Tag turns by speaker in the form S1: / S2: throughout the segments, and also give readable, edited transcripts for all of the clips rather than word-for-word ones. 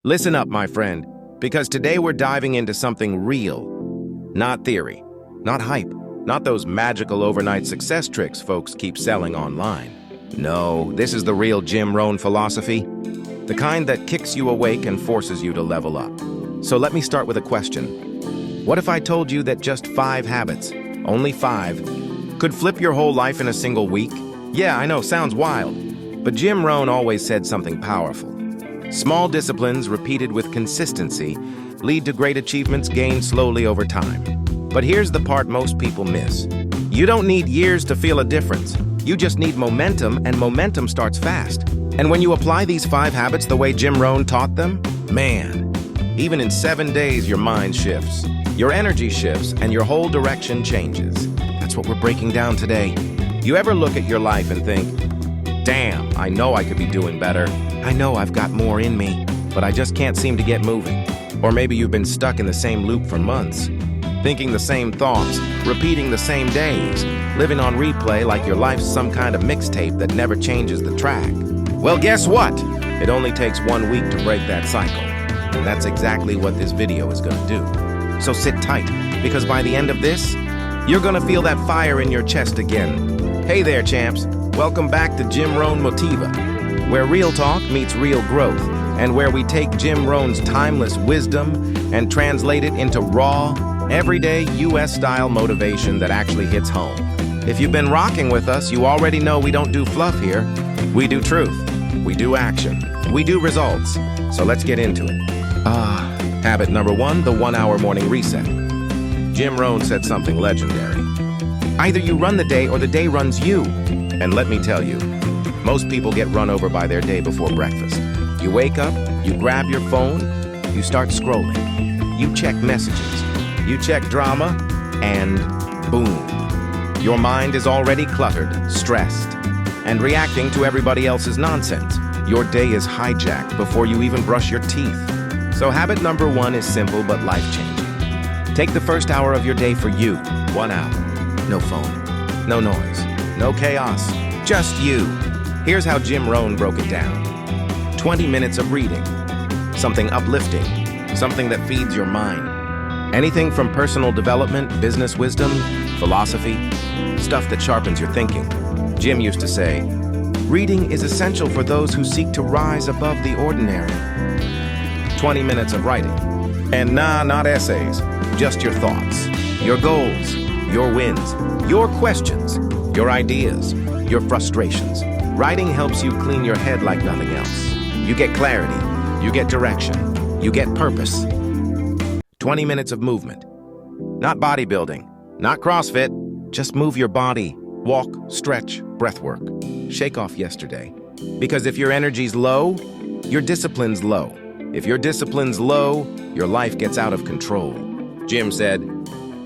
S1: Listen up, my friend, because today we're diving into something real. Not theory, not hype, not those magical overnight success tricks folks keep selling online. No, this is the real Jim Rohn philosophy, the kind that kicks you awake and forces you to level up. So let me start with a question. What if I told you that just 5 habits, only 5, could flip your whole life in a single week? Yeah, I know, sounds wild, but Jim Rohn always said something powerful. Small disciplines repeated with consistency lead to great achievements gained slowly over time. But here's the part most people miss. You don't need years to feel a difference. You just need momentum, and momentum starts fast. And when you apply these 5 habits the way Jim Rohn taught them, man, even in 7 days your mind shifts, your energy shifts, and your whole direction changes. That's what we're breaking down today. You ever look at your life and think, damn, I know I could be doing better. I know I've got more in me, but I just can't seem to get moving. Or maybe you've been stuck in the same loop for months, thinking the same thoughts, repeating the same days, living on replay like your life's some kind of mixtape that never changes the track. Well, guess what? It only takes 1 week to break that cycle. And that's exactly what this video is gonna do. So sit tight, because by the end of this, you're gonna feel that fire in your chest again. Hey there, champs. Welcome back to Jim Rohn Motiva, where real talk meets real growth, and where we take Jim Rohn's timeless wisdom and translate it into raw, everyday US-style motivation that actually hits home. If you've been rocking with us, you already know we don't do fluff here. We do truth, we do action, we do results. So let's get into it. Habit number 1, the 1-hour morning reset. Jim Rohn said something legendary. Either you run the day or the day runs you. And let me tell you, most people get run over by their day before breakfast. You wake up, you grab your phone, you start scrolling. You check messages, you check drama, and boom. Your mind is already cluttered, stressed, and reacting to everybody else's nonsense. Your day is hijacked before you even brush your teeth. So habit number 1 is simple but life-changing. Take the first hour of your day for you. 1 hour. No phone, no noise, no chaos, just you. Here's how Jim Rohn broke it down. 20 minutes of reading. Something uplifting, something that feeds your mind. Anything from personal development, business wisdom, philosophy, stuff that sharpens your thinking. Jim used to say, reading is essential for those who seek to rise above the ordinary. 20 minutes of writing. And nah, not essays, just your thoughts, your goals, your wins, your questions, your ideas, your frustrations. Writing helps you clean your head like nothing else. You get clarity, you get direction, you get purpose. 20 minutes of movement. Not bodybuilding, not CrossFit, just move your body. Walk, stretch, breath work. Shake off yesterday. Because if your energy's low, your discipline's low. If your discipline's low, your life gets out of control. Jim said,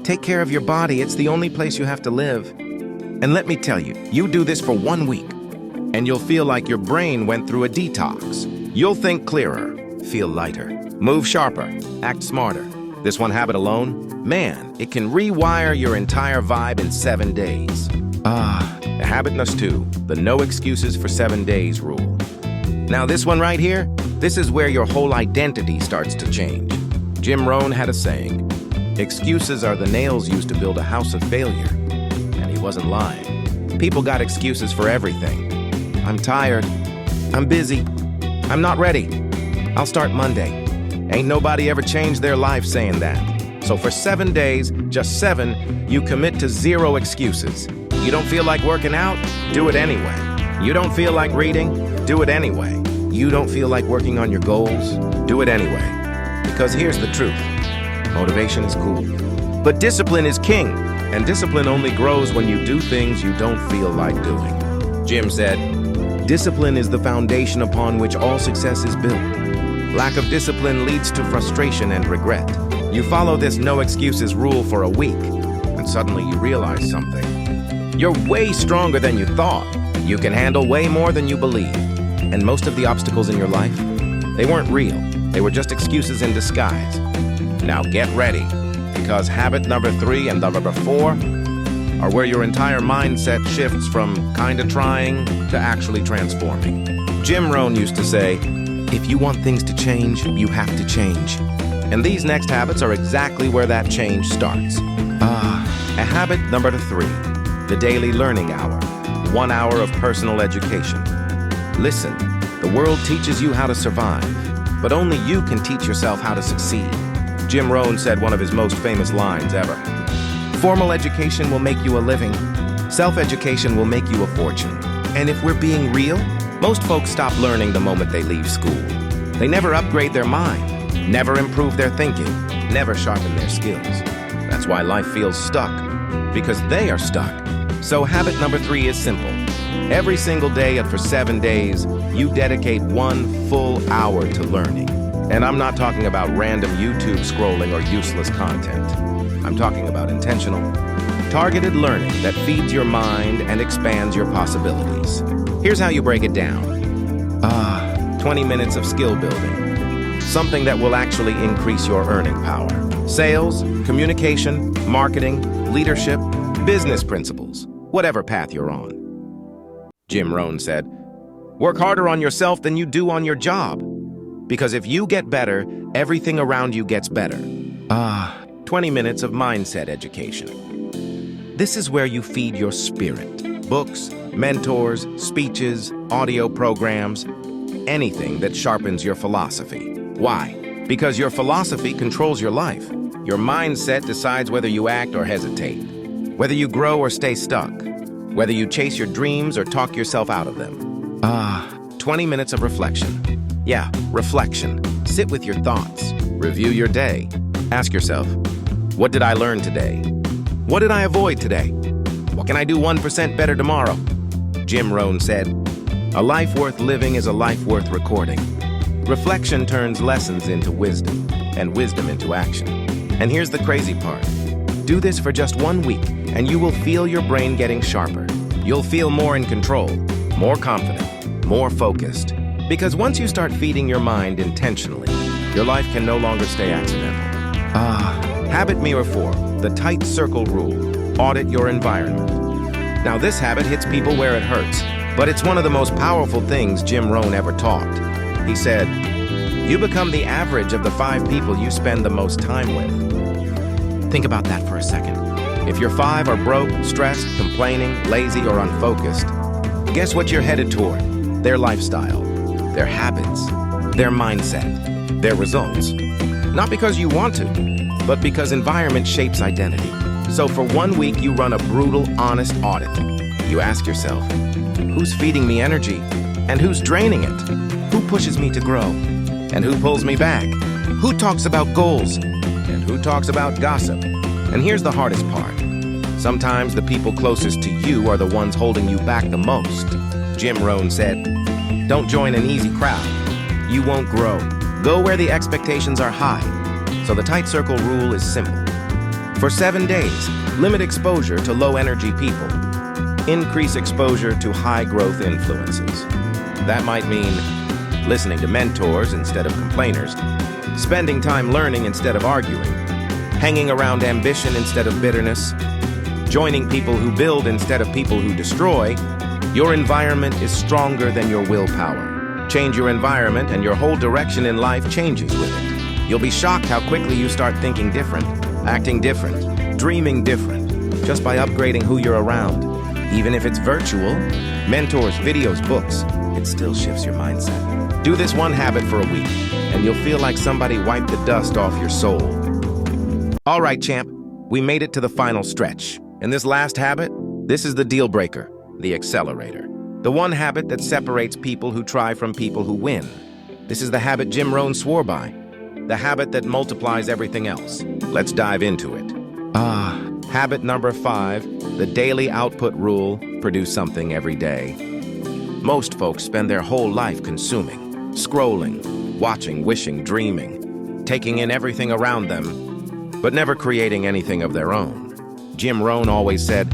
S1: take care of your body, it's the only place you have to live. And let me tell you, you do this for 1 week, and you'll feel like your brain went through a detox. You'll think clearer, feel lighter, move sharper, act smarter. This one habit alone, man, it can rewire your entire vibe in 7 days. Habit number 2, the no excuses for 7 days rule. Now this one right here, this is where your whole identity starts to change. Jim Rohn had a saying, excuses are the nails used to build a house of failure. And he wasn't lying. People got excuses for everything. I'm tired. I'm busy. I'm not ready. I'll start Monday. Ain't nobody ever changed their life saying that. So for 7 days, just 7, you commit to 0 excuses. You don't feel like working out? Do it anyway. You don't feel like reading? Do it anyway. You don't feel like working on your goals? Do it anyway. Because here's the truth. Motivation is cool, but discipline is king, and discipline only grows when you do things you don't feel like doing. Jim said, discipline is the foundation upon which all success is built. Lack of discipline leads to frustration and regret. You follow this no excuses rule for a week, and suddenly you realize something. You're way stronger than you thought. You can handle way more than you believe. And most of the obstacles in your life, they weren't real. They were just excuses in disguise. Now get ready, because habit number 3 and number 4 are where your entire mindset shifts from kinda trying to actually transforming. Jim Rohn used to say, If you want things to change, you have to change. And these next habits are exactly where that change starts. Habit number 3, the daily learning hour. 1 hour of personal education. Listen, the world teaches you how to survive, but only you can teach yourself how to succeed. Jim Rohn said one of his most famous lines ever. Formal education will make you a living. Self-education will make you a fortune. And if we're being real, most folks stop learning the moment they leave school. They never upgrade their mind, never improve their thinking, never sharpen their skills. That's why life feels stuck, because they are stuck. So habit number 3 is simple. Every single day and for 7 days, you dedicate 1 full hour to learning. And I'm not talking about random YouTube scrolling or useless content. I'm talking about intentional, targeted learning that feeds your mind and expands your possibilities. Here's how you break it down. 20 minutes of skill building. Something that will actually increase your earning power. Sales, communication, marketing, leadership, business principles, whatever path you're on. Jim Rohn said, work harder on yourself than you do on your job. Because if you get better, everything around you gets better. 20 minutes of mindset education. This is where you feed your spirit. Books, mentors, speeches, audio programs, anything that sharpens your philosophy. Why? Because your philosophy controls your life. Your mindset decides whether you act or hesitate, whether you grow or stay stuck, whether you chase your dreams or talk yourself out of them. 20 minutes of reflection. Yeah, reflection. Sit with your thoughts. Review your day. Ask yourself, what did I learn today? What did I avoid today? What can I do 1% better tomorrow? Jim Rohn said, a life worth living is a life worth recording. Reflection turns lessons into wisdom, and wisdom into action. And here's the crazy part. Do this for just 1 week, and you will feel your brain getting sharper. You'll feel more in control, more confident, more focused. Because once you start feeding your mind intentionally, your life can no longer stay accidental. Habit number 4, the tight circle rule. Audit your environment. Now this habit hits people where it hurts, but it's one of the most powerful things Jim Rohn ever taught. He said, you become the average of the 5 people you spend the most time with. Think about that for a second. If your 5 are broke, stressed, complaining, lazy, or unfocused, guess what you're headed toward? Their lifestyle, their habits, their mindset, their results. Not because you want to, but because environment shapes identity. So for 1 week, you run a brutal, honest audit. You ask yourself, who's feeding me energy? And who's draining it? Who pushes me to grow? And who pulls me back? Who talks about goals? And who talks about gossip? And here's the hardest part. Sometimes the people closest to you are the ones holding you back the most. Jim Rohn said, don't join an easy crowd. You won't grow. Go where the expectations are high. So the tight circle rule is simple. For 7 days, limit exposure to low-energy people. Increase exposure to high-growth influences. That might mean listening to mentors instead of complainers, spending time learning instead of arguing, hanging around ambition instead of bitterness, joining people who build instead of people who destroy. Your environment is stronger than your willpower. Change your environment and your whole direction in life changes with it. You'll be shocked how quickly you start thinking different, acting different, dreaming different, just by upgrading who you're around. Even if it's virtual, mentors, videos, books, it still shifts your mindset. Do this one habit for a week, and you'll feel like somebody wiped the dust off your soul. All right, champ, we made it to the final stretch. And this last habit, this is the deal breaker, the accelerator. The one habit that separates people who try from people who win. This is the habit Jim Rohn swore by, the habit that multiplies everything else. Let's dive into it. Habit number 5, the daily output rule, produce something every day. Most folks spend their whole life consuming, scrolling, watching, wishing, dreaming, taking in everything around them, but never creating anything of their own. Jim Rohn always said,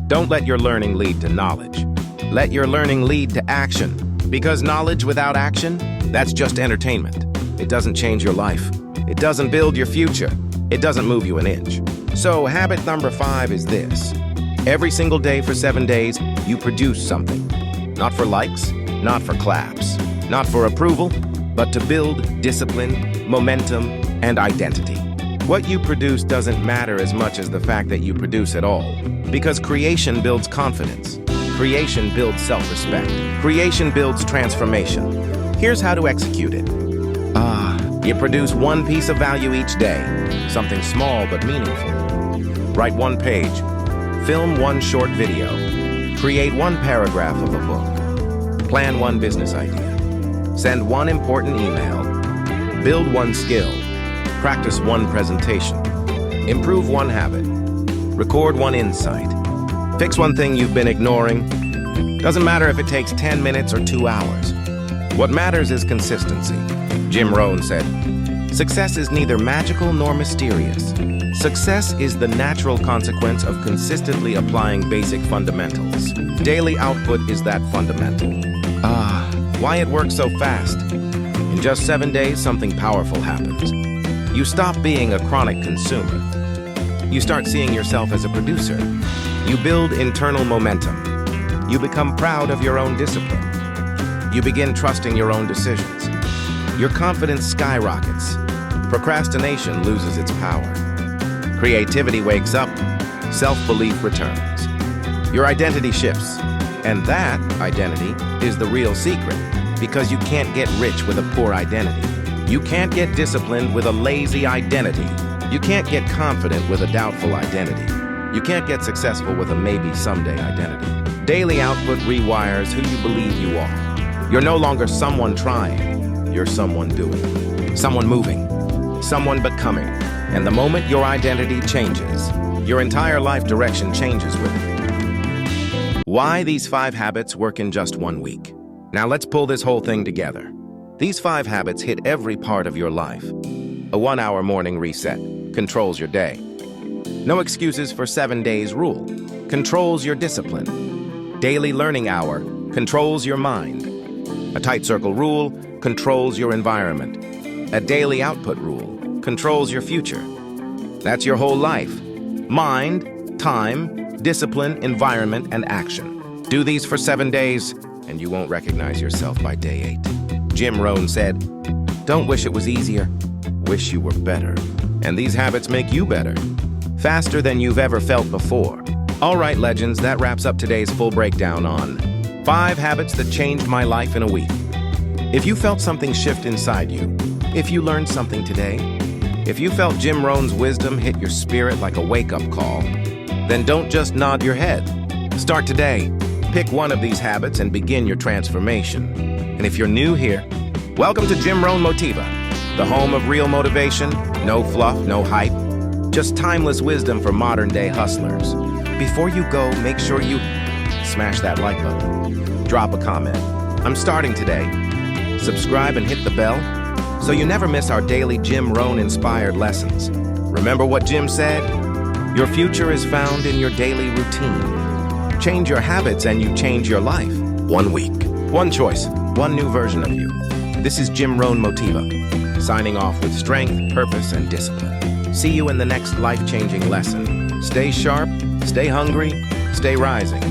S1: don't let your learning lead to knowledge. Let your learning lead to action. Because knowledge without action, that's just entertainment. It doesn't change your life. It doesn't build your future. It doesn't move you an inch. So habit number 5 is this. Every single day for 7 days, you produce something. Not for likes, not for claps, not for approval, but to build discipline, momentum, and identity. What you produce doesn't matter as much as the fact that you produce it all, because creation builds confidence. Creation builds self-respect. Creation builds transformation. Here's how to execute it. You produce one piece of value each day, something small but meaningful. Write one page, film one short video, create one paragraph of a book, plan one business idea, send one important email, build one skill, practice one presentation, improve one habit, record one insight, fix one thing you've been ignoring. Doesn't matter if it takes 10 minutes or 2 hours. What matters is consistency. Jim Rohn said, "Success is neither magical nor mysterious. Success is the natural consequence of consistently applying basic fundamentals. Daily output is that fundamental." Why it works so fast? In just 7 days, something powerful happens. You stop being a chronic consumer. You start seeing yourself as a producer. You build internal momentum. You become proud of your own discipline. You begin trusting your own decisions. Your confidence skyrockets. Procrastination loses its power. Creativity wakes up. Self-belief returns. Your identity shifts. And that identity is the real secret, because you can't get rich with a poor identity. You can't get disciplined with a lazy identity. You can't get confident with a doubtful identity. You can't get successful with a maybe someday identity. Daily output rewires who you believe you are. You're no longer someone trying. You're someone doing. Someone moving. Someone becoming. And the moment your identity changes, your entire life direction changes with it. Why these 5 habits work in just 1 week. Now let's pull this whole thing together. These 5 habits hit every part of your life. A 1-hour morning reset controls your day. No excuses for 7 days rule controls your discipline. Daily learning hour controls your mind. A tight circle rule controls your environment. A daily output rule controls your future. That's your whole life. Mind, time, discipline, environment, and action. Do these for 7 days, and you won't recognize yourself by day 8. Jim Rohn said, "Don't wish it was easier. Wish you were better." And these habits make you better. Faster than you've ever felt before. All right, legends, that wraps up today's full breakdown on 5 habits that changed my life in a week. If you felt something shift inside you, if you learned something today, if you felt Jim Rohn's wisdom hit your spirit like a wake-up call, then don't just nod your head. Start today. Pick one of these habits and begin your transformation. And if you're new here, welcome to Jim Rohn Motiva, the home of real motivation, no fluff, no hype, just timeless wisdom for modern-day hustlers. Before you go, make sure you smash that like button, drop a comment. I'm starting today. Subscribe and hit the bell so you never miss our daily Jim Rohn-inspired lessons. Remember what Jim said? Your future is found in your daily routine. Change your habits and you change your life. 1 week, 1 choice, 1 new version of you. This is Jim Rohn Motiva, signing off with strength, purpose, and discipline. See you in the next life-changing lesson. Stay sharp, stay hungry, stay rising.